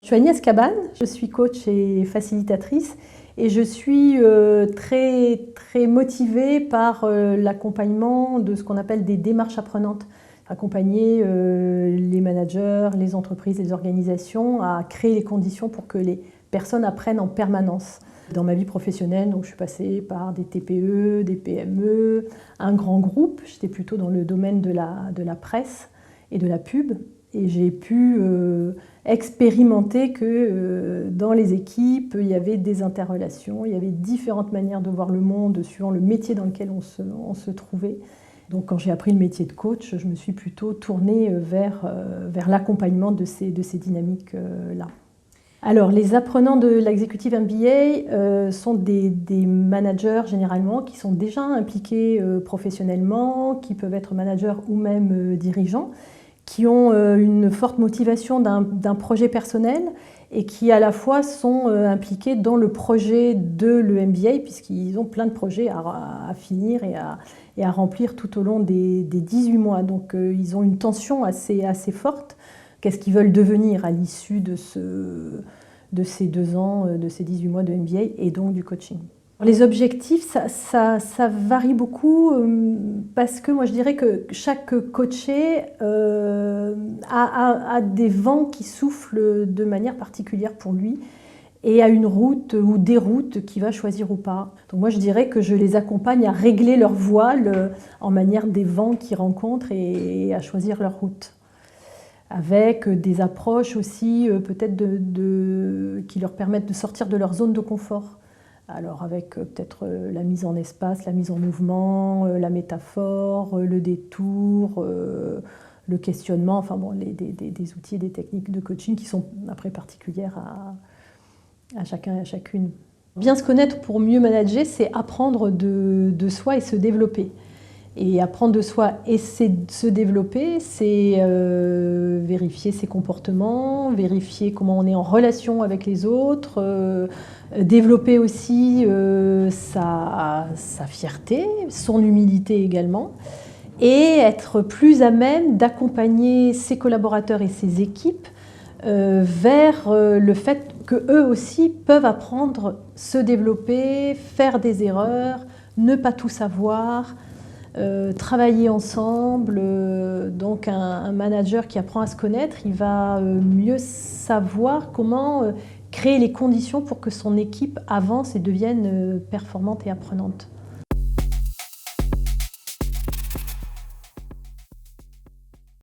Je suis Agnès Cabane, je suis coach et facilitatrice et je suis très motivée par l'accompagnement de ce qu'on appelle des démarches apprenantes. Accompagner les managers, les entreprises, les organisations à créer les conditions pour que les personnes apprennent en permanence. Dans ma vie professionnelle, donc, je suis passée par des TPE, des PME, un grand groupe. J'étais plutôt dans le domaine de la presse et de la pub. Et j'ai pu expérimenter que dans les équipes, il y avait des interrelations, il y avait différentes manières de voir le monde suivant le métier dans lequel on se trouvait. Donc quand j'ai appris le métier de coach, je me suis plutôt tournée vers l'accompagnement de ces dynamiques-là. Alors, les apprenants de l'Executive MBA sont des managers généralement qui sont déjà impliqués professionnellement, qui peuvent être managers ou même dirigeants, qui ont une forte motivation d'un projet personnel et qui à la fois sont impliqués dans le projet de l'EMBA puisqu'ils ont plein de projets à finir et à remplir tout au long des 18 mois. Donc ils ont une tension assez forte. Qu'est-ce qu'ils veulent devenir à l'issue de ces 2 ans, de ces 18 mois de MBA et donc du coaching. Les objectifs, ça varie beaucoup parce que moi je dirais que chaque coaché a des vents qui soufflent de manière particulière pour lui et a une route ou des routes qu'il va choisir ou pas. Donc moi je dirais que je les accompagne à régler leur voile en manière des vents qu'ils rencontrent et à choisir leur route. Avec des approches aussi peut-être qui leur permettent de sortir de leur zone de confort. Alors avec peut-être la mise en espace, la mise en mouvement, la métaphore, le détour, le questionnement, enfin bon, des outils et des techniques de coaching qui sont après particulières à chacun et à chacune. Bien se connaître pour mieux manager, c'est apprendre de soi et se développer. Et apprendre de soi et se développer, c'est vérifier ses comportements, vérifier comment on est en relation avec les autres, développer aussi sa fierté, son humilité également, et être plus à même d'accompagner ses collaborateurs et ses équipes vers le fait qu'eux aussi peuvent apprendre, se développer, faire des erreurs, ne pas tout savoir, travailler ensemble. Donc un manager qui apprend à se connaître, il va mieux savoir comment créer les conditions pour que son équipe avance et devienne performante et apprenante.